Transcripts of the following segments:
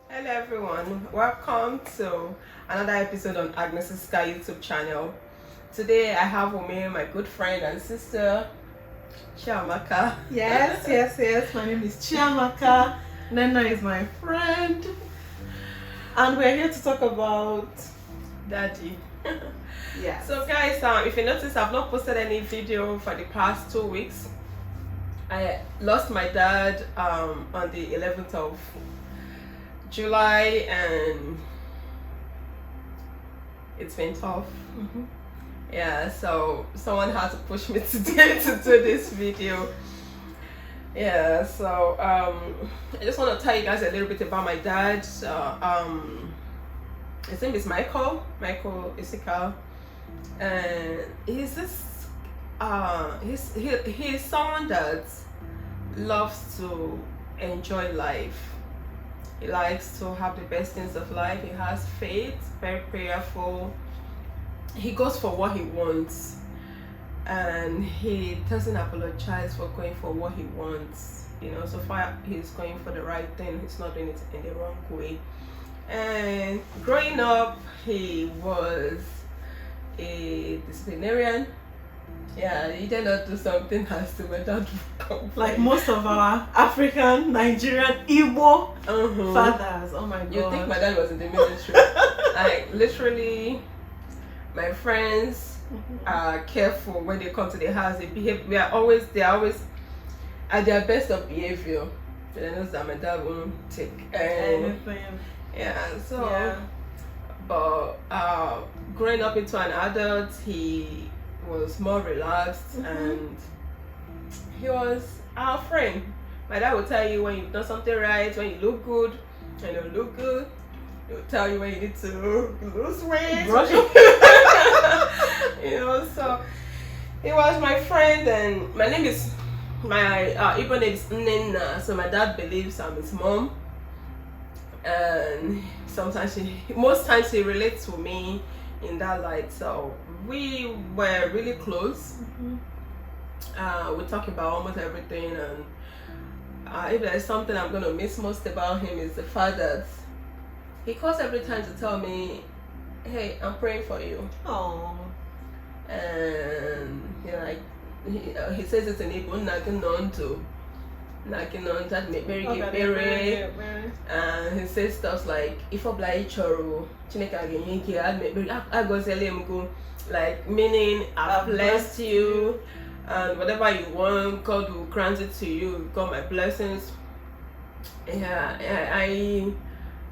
Hello everyone, welcome to another episode on Agnes's Sky YouTube channel. Today I have with me my good friend and sister, Chiamaka. Yes. My name is Chiamaka. Nena is my friend. And we're here to talk about Daddy. yes. So guys, if you notice, I've not posted any video for the past 2 weeks. I lost my dad on the 11th of July and it's been tough. Yeah, so someone had to push me today to do this video. Yeah, so I just want to tell you guys a little bit about my dad. His name is Michael Isika, and he's this he's someone that loves to enjoy life. He likes to have the best things of life. He has faith, very prayerful. He goes for what he wants, and he doesn't apologize for going for what he wants. You know, so far he's going for the right thing. He's not doing it in the wrong way. And growing up, he was a disciplinarian. Yeah, he did not do something as to my dad would come. Like most of our African, Nigerian, Igbo fathers. Oh my god. You think my dad was in the military? Like literally, my friends are careful when they come to the house. They behave. They're always at their best of behavior. They know that my dad won't take anything. Yeah. So, but growing up into an adult, he was more relaxed and he was our friend. My dad will tell you when you've done something right, when you look good, when you don't look good. He'll tell you when you need to lose weight. You know, so he was my friend, and my name is Igbo name is Nena. So my dad believes I'm his mom, and most times he relates to me in that light. So we were really close. We talk about almost everything, and if there's something I'm gonna miss most about him is the fact that he calls every time to tell me, "Hey, I'm praying for you." Oh. And he says it's in Igbo, knocking on that Mary. And he says stuff like, "If I choro, like meaning I've blessed you, and whatever you want, God will grant it to you. Got my blessings." Yeah,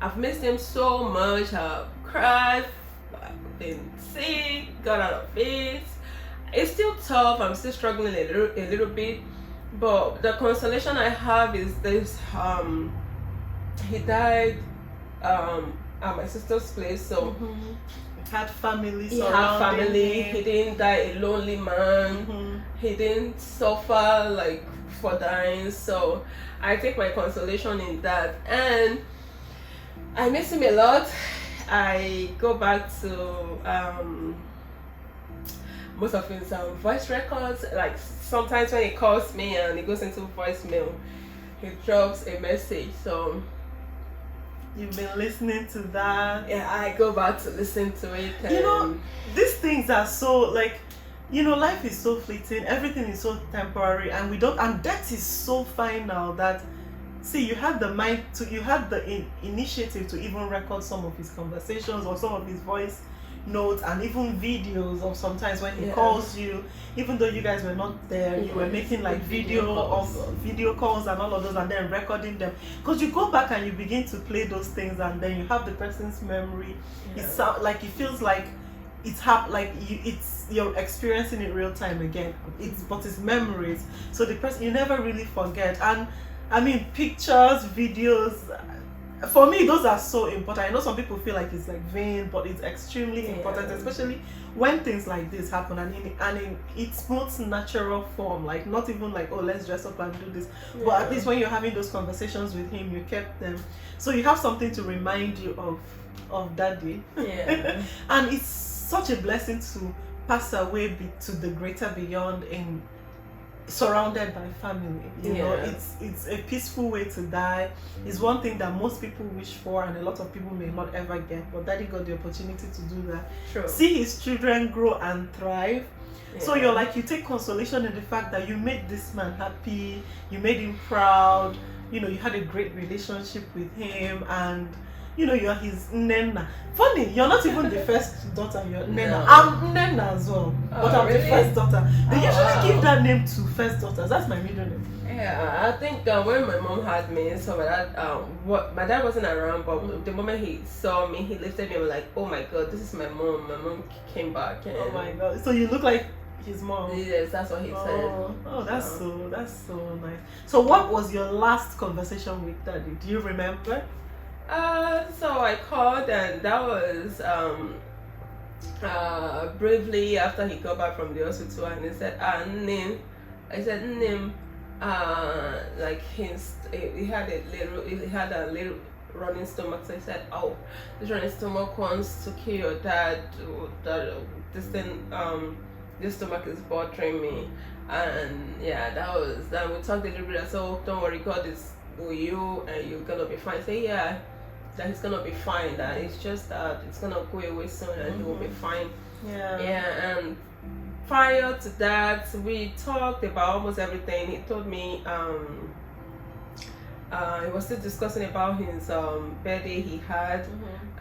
I've missed him so much. I've cried, I've been sick, got out of it. It's still tough. I'm still struggling a little bit, but the consolation I have is this: he died at my sister's place, so had family. He had family. He didn't die a lonely man. He didn't suffer like for dying. So I take my consolation in that, and I miss him a lot. I go back to most of his voice records. Like sometimes when he calls me and he goes into voicemail, he drops a message. So you've been listening to that. Yeah, I go back to listen to it. You know, these things are so like, you know, life is so fleeting. Everything is so temporary, and death is so final that. See, you had the initiative to even record some of his conversations or some of his voice notes and even videos of sometimes when he calls you, even though you guys were not there, you were making like video calls and all of those, and then recording them. Because you go back and you begin to play those things, and then you have the person's memory. It feels like you're experiencing it real time again. But it's memories. So the person you never really forget. And I mean, pictures, videos, for me, those are so important. I know some people feel like it's like vain, but it's extremely important, especially when things like this happen and in its most natural form. Like, not even like, oh, let's dress up and do this. But at least when you're having those conversations with him, you kept them. So you have something to remind you of daddy. And it's such a blessing to pass away to the greater beyond in surrounded by family. You know, Yeah. it's a peaceful way to die. It's one thing that most people wish for, and a lot of people may not ever get. But Daddy got the opportunity to do that. True. See his children grow and thrive. So Yeah. you're like, you take consolation in the fact that you made this man happy, you made him proud, you know, you had a great relationship with him, and you know, you're his Nena. Funny, you're not even the first daughter, you're Nena. No. I'm Nena as well, but Oh, I'm the really? first daughter. They Oh, usually wow. give that name to first daughters. That's my middle name. Yeah, I think when my mom had me, so my dad wasn't around, but the moment he saw me, he lifted me and was like, "Oh my God, this is my mom." My mom came back. And Oh my God! So you look like his mom. Yes, that's what he said. Oh, that's so nice. So what was your last conversation with Daddy? Do you remember? So I called, and that was briefly after he got back from the hospital, and he said, Nim. I said, Nim, like he had a little running stomach. So he said, oh, this running stomach wants to kill your dad. This thing, this stomach is bothering me. And yeah, then we talked a little bit. I said, oh, don't worry, God is with you, and you're gonna be fine. Say, yeah, that he's gonna be fine. That it's just that it's gonna go away soon, and he will be fine. Yeah. Yeah, and prior to that, we talked about almost everything. He told me he was still discussing about his birthday he had,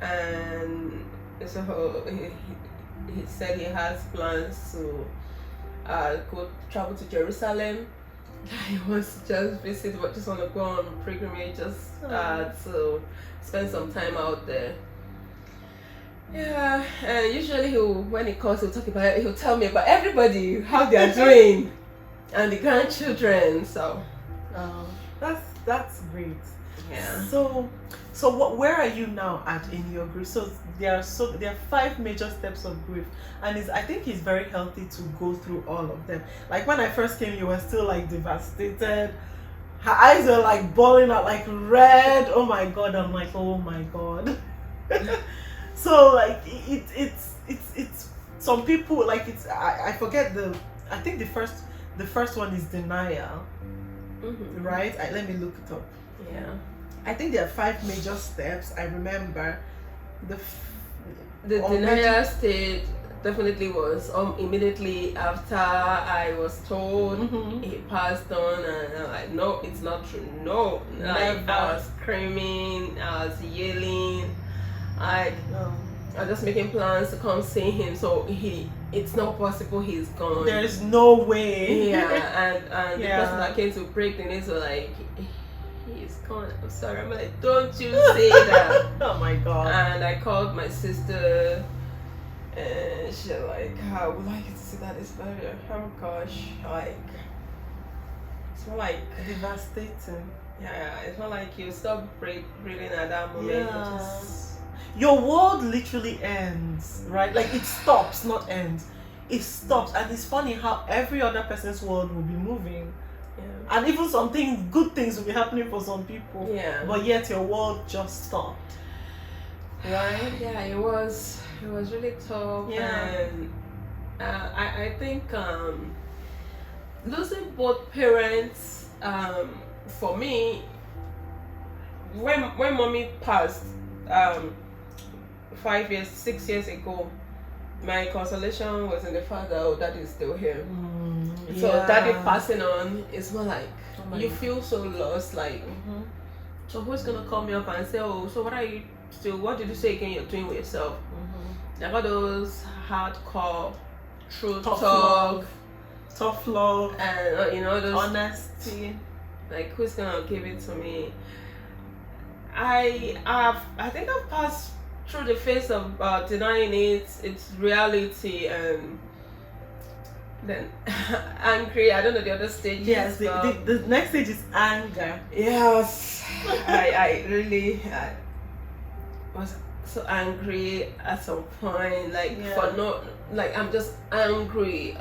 and so he said he has plans to travel to Jerusalem. He wants to just visit, but just want to go on pilgrimage, just to spend some time out there. Yeah, and usually when he calls, he'll talk about it. He'll tell me about everybody, how they are doing, and the grandchildren. So, that's great. yeah. So where are you now at in your grief? So there are 5 major steps of grief, and I think it's very healthy to go through all of them. Like when I first came, you were still like devastated. Her eyes were like balling out, like red. Oh my God! I'm like, oh my God. So like it's some people like I forget I think the first one is denial, right? Let me look it up. Yeah. I think there are 5 major steps. I remember the denial stage definitely was immediately after I was told he passed on, and I'm like, no, it's not true. No, like, I was screaming, I was yelling, I was just making plans to come see him. So it's not possible he's gone. There is no way. Yeah, and the person that came to break the news was like, he's gone. I'm sorry. I'm like, don't you say that. Oh my God. And I called my sister, and she's like, I would like you to see that it's very, oh gosh, like, it's not like devastating. Yeah, it's not like you stop breathing at that moment. Yeah. Your world literally ends, right? Like it stops, not ends. It stops, and it's funny how every other person's world will be moving. Yeah. And even good things will be happening for some people. Yeah. But yet your world just stopped. Right? Yeah, it was really tough. Yeah. And I think losing both parents, for me, when mommy passed 6 years ago, my consolation was in the fact that daddy is still here. So daddy passing on is more like you feel so lost, like so who's gonna call me up and say, oh, so what did you say again you're doing with yourself? Like all those hardcore truth talk, tough love, and those honesty. Like who's gonna give it to me? I think I've passed through the phase of denying its reality, and then angry. I don't know the other stages. Yes, the next stage is anger. Yes, I really was so angry at some point. Like I'm just angry.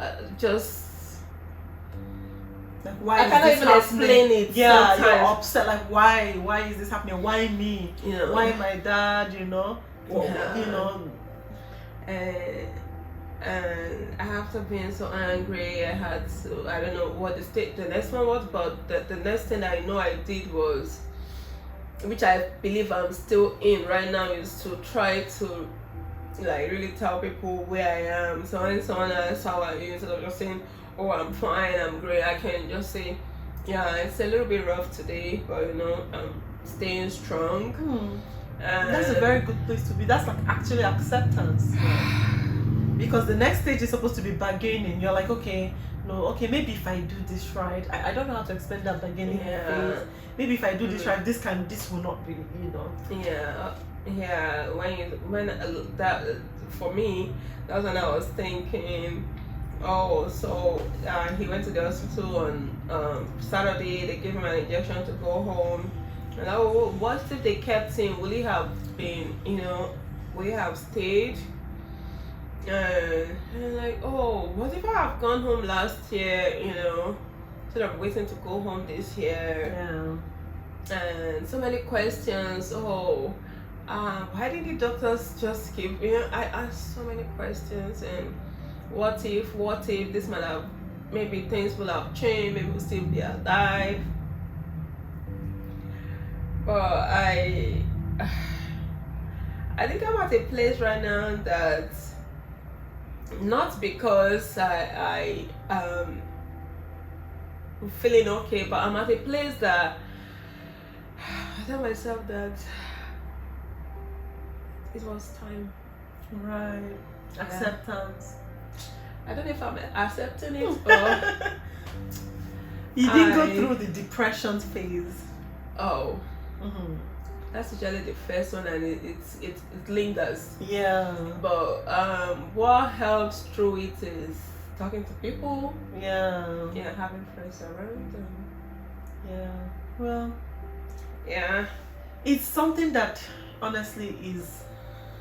Like, why I cannot even explain it. Yeah, sometimes. You're upset. Like, why is this happening? Why me? Yeah. Why my dad? Yeah. And after being so angry, I had to, I don't know what the next one was, but the next thing I know I did was, which I believe I'm still in right now, is to try to like really tell people where I am. So when someone asks how are you, instead of just saying, oh, I'm fine, I'm great, I can just say, yeah, it's a little bit rough today, but I'm staying strong. And That's a very good place to be. That's like actually acceptance. Because the next stage is supposed to be bargaining. You're like, okay, no, okay, maybe if I do this right, I don't know how to explain that bargaining phase. Maybe if I do this right, this will not be, Yeah, when that for me, that was when I was thinking, oh, so he went to the hospital on Saturday. They gave him an injection to go home. And what if they kept him? Will he have been, will he have stayed? And like, oh, what if I have gone home last year, instead of waiting to go home this year? Yeah. And so many questions. Oh, why did the doctors just keep, I asked so many questions. And what if this might have, maybe things will have changed, maybe we'll still be alive. But I think I'm at a place right now that, not because I'm feeling okay, but I'm at a place that I tell myself that it was time. Right. Acceptance. I don't know if I'm accepting it, but you didn't go through the depression phase. Oh. Mm-hmm. That's usually the first one, and it lingers. Yeah. But what helps through it is talking to people. Yeah. Yeah, having friends around. Yeah. Well. Yeah. It's something that honestly is,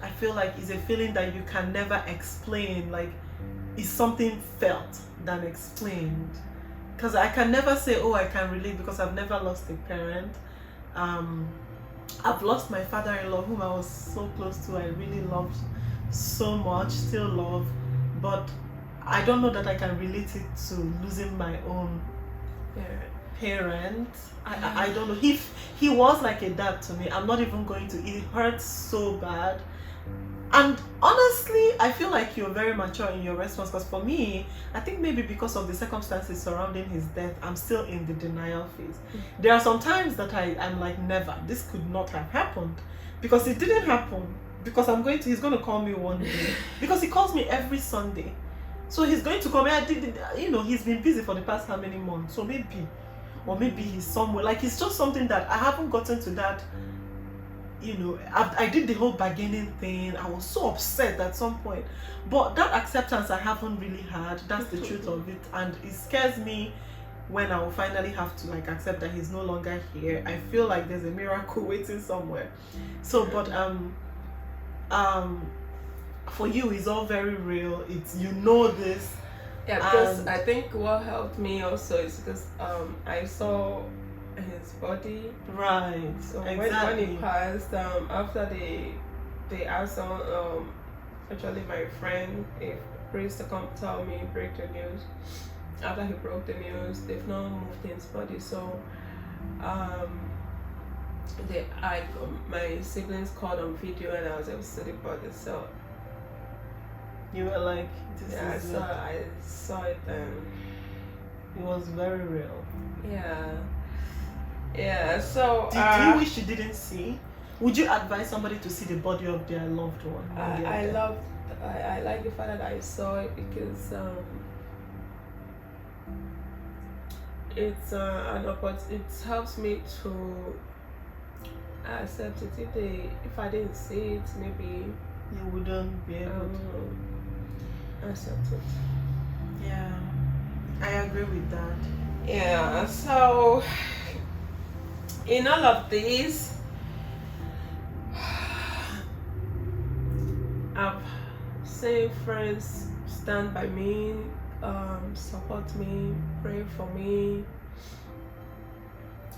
I feel like, is a feeling that you can never explain. Like, it's something felt than explained. Because I can never say, oh, I can relate, because I've never lost a parent. I've lost my father-in-law, whom I was so close to. I really loved so much, still love, but I don't know that I can relate it to losing my own parent. I don't know. He was like a dad to me. I'm not even going to. It hurts so bad. And honestly, I feel like you're very mature in your response, because for me, I think maybe because of the circumstances surrounding his death, I'm still in the denial phase. There are some times that I'm like, never, this could not have happened, because it didn't happen, because he's going to call me one day, because he calls me every Sunday. So he's going to call me. He's been busy for the past how many months, so maybe he's somewhere. Like, it's just something that I haven't gotten to that. I did the whole bargaining thing. I was so upset at some point, but that acceptance I haven't really had. That's the truth of it, and it scares me when I will finally have to accept that he's no longer here. I feel like there's a miracle waiting somewhere. So, but for you, it's all very real. It's this. Yeah, because I think what helped me also is because I saw his body. Right. So exactly. when he passed, after they asked someone, actually my friend, a priest, to come tell me, break the news. After he broke the news, they've now moved his body. So my siblings called on video, and I was able to see the body. So you were like, I saw it, and it was very real. Yeah, so do you wish you didn't see? Would you advise somebody to see the body of their loved one? I like the fact that I saw it, because it's an opportunity. It helps me to accept it. If I didn't see it, maybe you wouldn't be able to accept it. Yeah, I agree with that. Yeah, so in all of this, I've seen friends stand by me, support me, pray for me.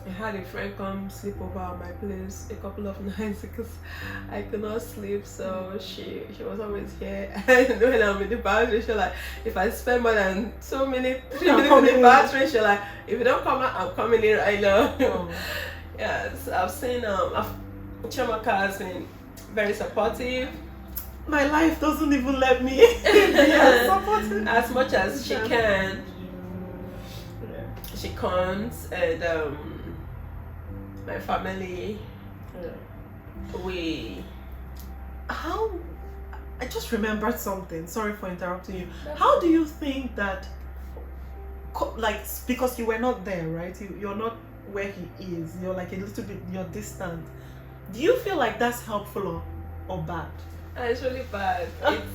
I had a friend come sleep over at my place a couple of nights because I could not sleep. So she was always here. And when I'm in the bathroom, she like, if I spend more than 3 minutes in the bathroom, she like, if you don't come out, I'm coming in right now. Oh. Yes, I've seen Chiamaka has been very supportive. My life doesn't even let me be as supportive as much as she can. Yeah. She comes, and my family, we. How? I just remembered something. Sorry for interrupting you. How do you think that, like, because you were not there, right? You're not where he is. You're like a little bit. You're distant. Do you feel like that's helpful or bad? It's really bad.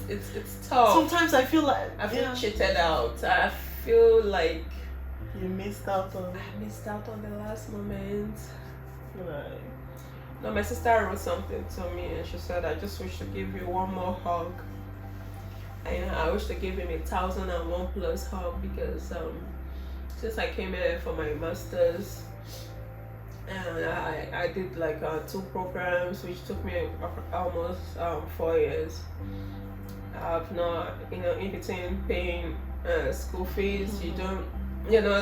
It's tough. Sometimes I feel like I feel cheated out. I feel like you missed out on. I missed out on the last moment. Right. No, my sister wrote something to me, and she said, "I just wish to give you one more hug." And I wish to give him 1,001 plus hug because since I came here for my masters, and I did like 2 programs which took me almost 4 years. I've not, in between paying school fees, you don't,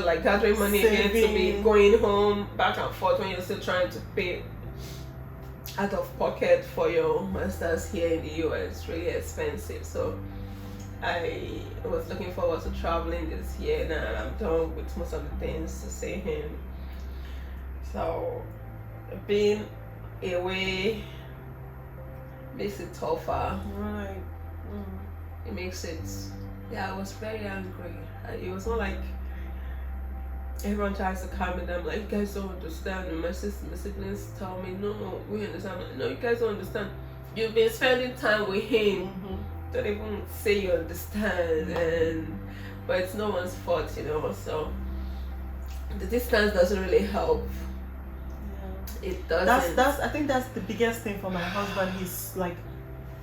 like gathering money again to be going home back and forth when you're still trying to pay out of pocket for your masters here in the US. It's really expensive. So I was looking forward to traveling this year, and I'm done with most of the things to see him. So being away makes it tougher. Right. It makes it. Yeah, I was very angry. It was not like everyone tries to calm me down. Like, you guys don't understand. And my siblings tell me, no, we understand. No, you guys don't understand. You've been spending time with him. Don't even say you understand. But it's no one's fault, So the distance doesn't really help. It doesn't. I think that's the biggest thing for my husband. He's like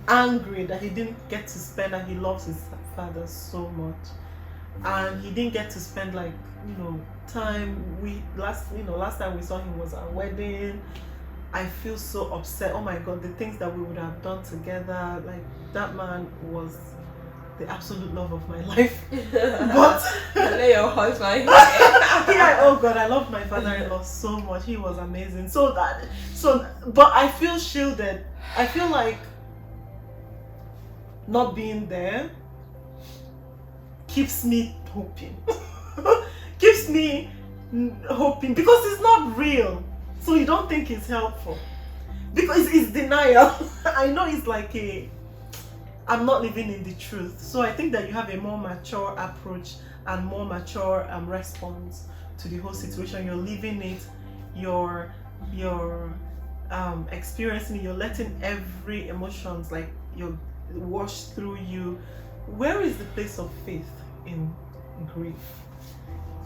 angry that he didn't get to spend, and he loves his father so much, and he didn't get to spend time. Last time we saw him was our wedding. I feel so upset. Oh my God, the things that we would have done together. Like, that man was the absolute love of my life. But your husband. Oh God, I love my father-in-law so much. He was amazing. But I feel shielded. I feel like not being there keeps me hoping. Keeps me hoping because it's not real. So you don't think it's helpful because it's denial. I know it's like I'm not living in the truth. So I think that you have a more mature approach and more mature response to the whole situation. You're living it, you're experiencing it, you're letting every emotions you're wash through you. Where is the place of faith in grief?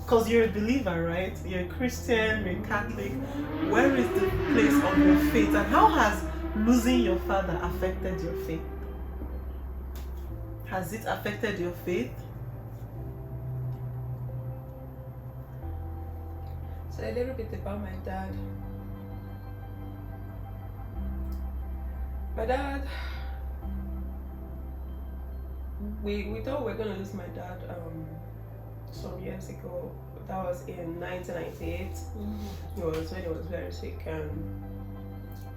Because you're a believer, right? You're a Christian, you're a Catholic. Where is the place of your faith? And how has losing your father affected your faith? Has it affected your faith? So a little bit about my dad. My dad, we thought we were going to lose my dad some years ago. That was in 1998. It was when he was very sick, and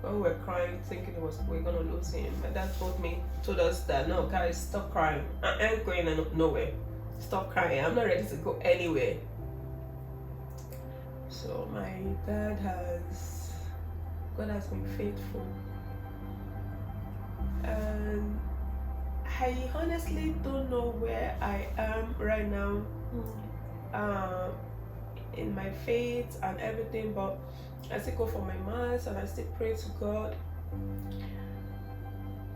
when we were crying, thinking we're going to lose him, my dad told us that, no guys, stop crying. I ain't going nowhere. Stop crying. I'm not ready to go anywhere. So my dad God has been faithful. And I honestly don't know where I am right now in my faith and everything, but I still go for my mass and I still pray to God.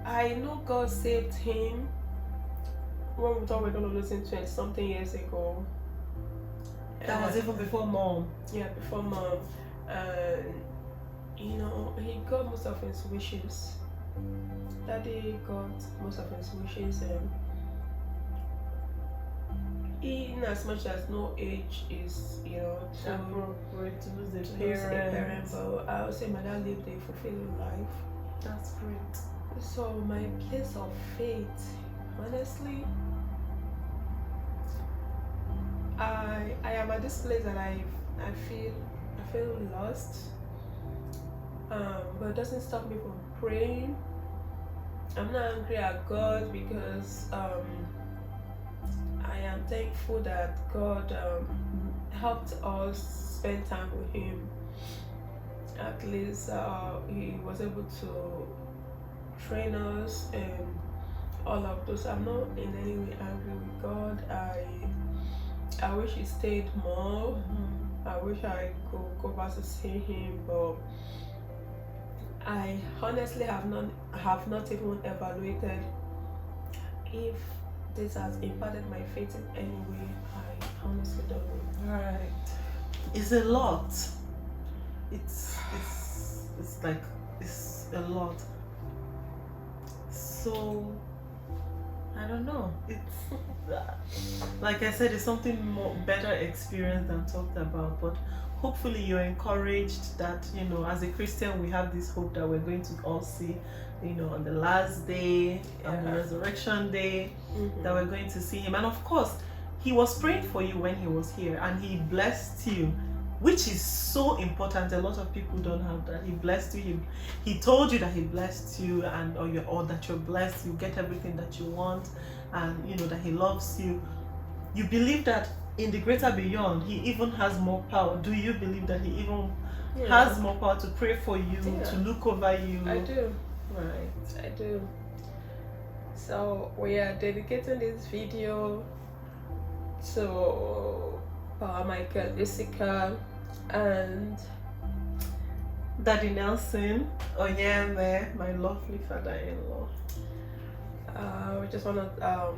I know God saved him when we thought we were going to lose him 20 something years ago. That was even before mom. Yeah, before mom. And he got most of his wishes. Daddy got most of his wishes, and in as much as no age is, to appropriate to lose lose a a parent, parent. but I would say my dad lived a fulfilling life. That's great. So my place of faith, honestly, I am at this place that I feel lost. But it doesn't stop me from praying. I'm not angry at God because I am thankful that God helped us spend time with Him. At least He was able to train us and all of those. I'm not in any way angry with God. I wish He stayed more. I wish I could go back to see Him, but I honestly have not even evaluated if this has impacted my faith in any way. I honestly don't know. Right. It's a lot. It's like it's a lot. So I don't know. It's like I said, it's something more better experienced than talked about. But hopefully you're encouraged that as a Christian we have this hope that we're going to all see, on the last day, on the resurrection day, that we're going to see Him. And of course, He was praying for you when He was here, and He blessed you, which is so important. A lot of people don't have that. He blessed you. He told you that He blessed you, and or that you're blessed. You get everything that you want, and that He loves you. You believe that in the greater beyond, He even has more power. Do you believe that He even has more power to pray for you, to look over you? I do. Right. I do. So we are dedicating this video to Michael Isika and Daddy Nelson Onyeme, my lovely father-in-law. We just want to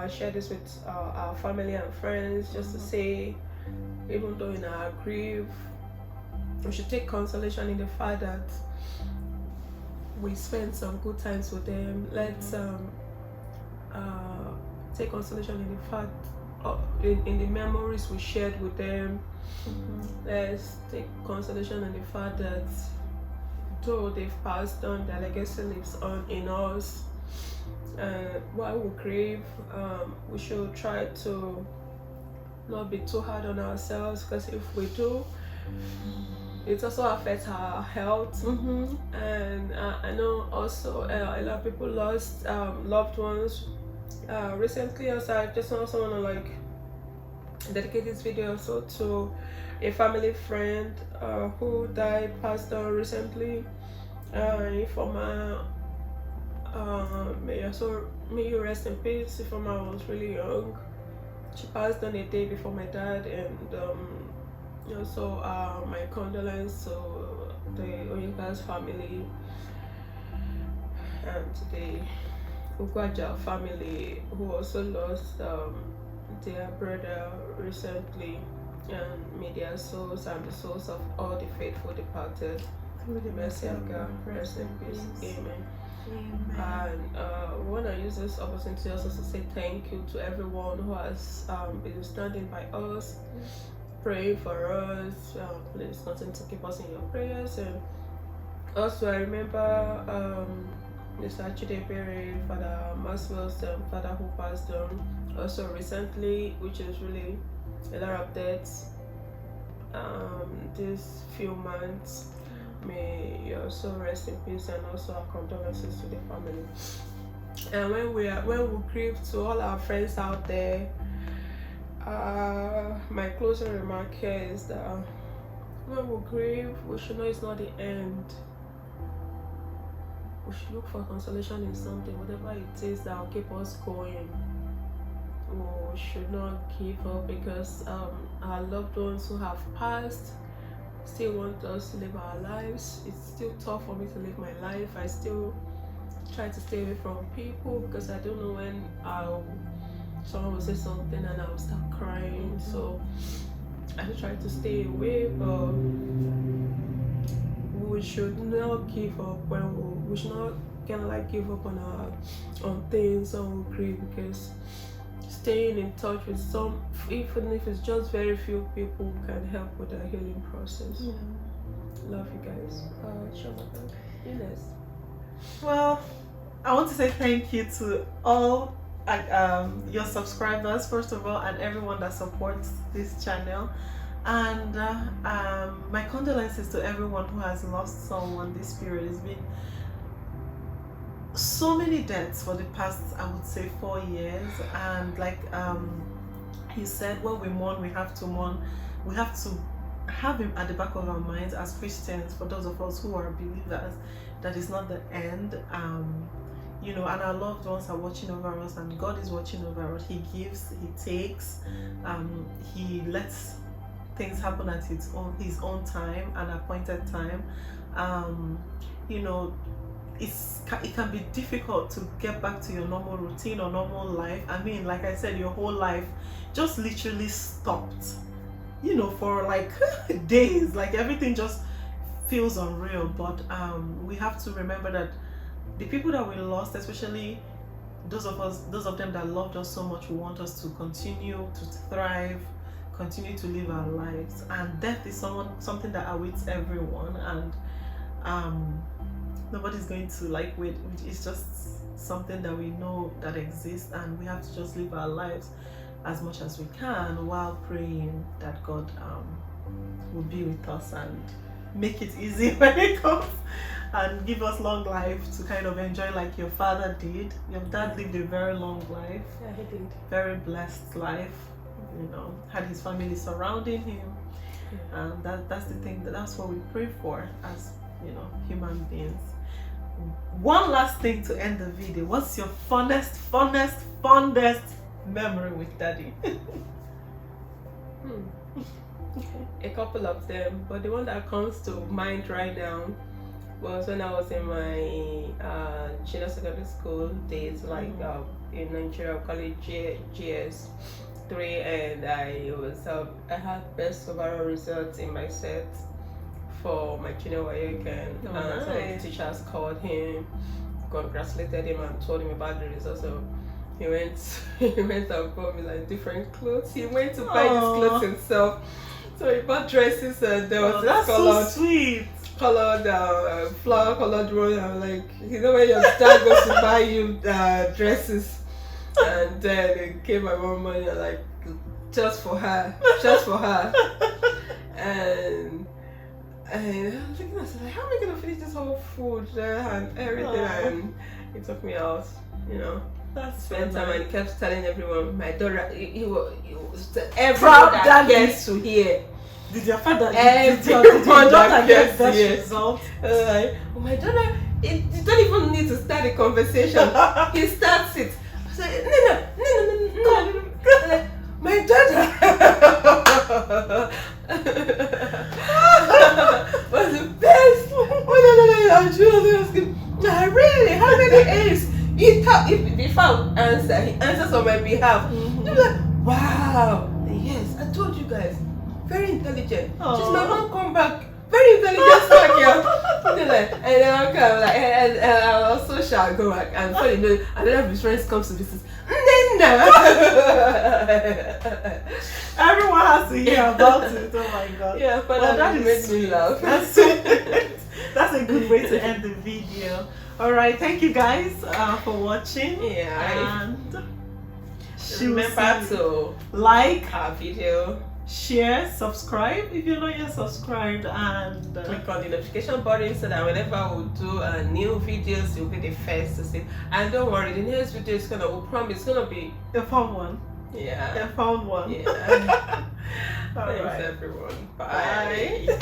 share this with our family and friends, just to say, even though in our grief, we should take consolation in the fact that we spent some good times with them. Let's take consolation in the fact, in the memories we shared with them. Let's take consolation in the fact that though they've passed on, their legacy lives on in us. While we grieve, we should try to not be too hard on ourselves, because if we do, it also affects our health. And I know also a lot of people lost loved ones recently. Also, I just also want to dedicate this video also to a family friend who passed on recently. Ifoma, may you rest in peace. Ifoma was really young. She passed on a day before my dad, and also my condolence to the Onyeka's family and the Ugwaja family, who also lost their brother recently, and may their souls and the souls of all the faithful departed through the mercy of God rest in peace. Amen. And we want to use this opportunity also to say thank you to everyone who has been standing by us, praying for us. Please continue to keep us in your prayers. And also I remember Mr. Chidebere, Father Maxwell's father, who passed on also recently, which is really a lot of deaths these few months. May you also rest in peace, and also our condolences to the family. And when we grieve, to all our friends out there, my closing remark here is that when we grieve, we should know it's not the end. We should look for consolation in something, whatever it is that will keep us going. We should not give up, because our loved ones who have passed still want us to live our lives. It's still tough for me to live my life. I still try to stay away from people, because I don't know when someone will say something and I'll start crying. So I try to stay away, but we should not give up we should not give up on things when we grieve, because it's staying in touch with some, even if it's just very few people, can help with the healing process. Love you guys. Ines. Well, I want to say thank you to all your subscribers, first of all, and everyone that supports this channel. And my condolences to everyone who has lost someone this period. It's been so many deaths for the past, I would say, 4 years. And like he said, when we mourn, we have to mourn. We have to have him at the back of our minds as Christians. For those of us who are believers, that is not the end. You know, and our loved ones are watching over us, and God is watching over us. He gives, He takes, He lets things happen at His own time and appointed time. You know, it can be difficult to get back to your normal routine or normal life. I mean, like I said, your whole life just literally stopped, you know, for like days. Like everything just feels unreal. But we have to remember that the people that we lost, especially those of them that loved us so much, we want us to continue to thrive, continue to live our lives. And death is something that awaits everyone, and nobody's going to like wait. It's just something that we know that exists, and we have to just live our lives as much as we can while praying that God will be with us and make it easy when it comes, and give us long life to kind of enjoy like your father did. Your dad lived a very long life. Yeah, he did. Very blessed life, you know, had his family surrounding him. Yeah. And that's the thing, that's what we pray for as, you know, human beings. One last thing to end the video. What's your fondest memory with Daddy? A couple of them, but the one that comes to mind right now was when I was in my junior secondary school days, like in Nigeria, we call it GS3, and I had best overall results in my set for my junior WAEC, and some of the teachers called him, congratulated him, and told him about the results. So he went and bought me like different clothes. He went to buy these clothes himself. So he bought dresses, and there was this colored, so sweet. Colored flower colored one. I'm like, you know when your dad goes to buy you dresses, and then it came my mom money, like just for her, and I was looking at it like, how am I gonna finish this whole food and everything? And he took me out, you know. That's Spent so time, nice. and he kept telling everyone, my daughter, he was everyone that gets to hear. Did your father, Everyone did your daughter that get gets that here. result? Like, oh, my daughter, you don't even need to start the conversation. He starts it. I said, no. Like, my daughter was the best. Really? How many A's? If I answer, he answers on my behalf. You're like, wow. Yes, I told you guys. Very intelligent. She's my mom come back. Very intelligent back here. And then I'll come like, and I also shall go back. And funny, you know, another of his friends comes to visit. Everyone has to hear about it. Oh my god. Yeah, but well, that made me laugh. That's a good way to end the video. Alright, thank you guys for watching. Yeah. And remember to like our video, share, subscribe if you're not yet subscribed, and click on the notification button so that whenever we do new videos, you'll be the first to see. And don't worry, the next video is we promise it's gonna be a fun one. Yeah. A fun one. Yeah. All Thanks right. everyone. Bye.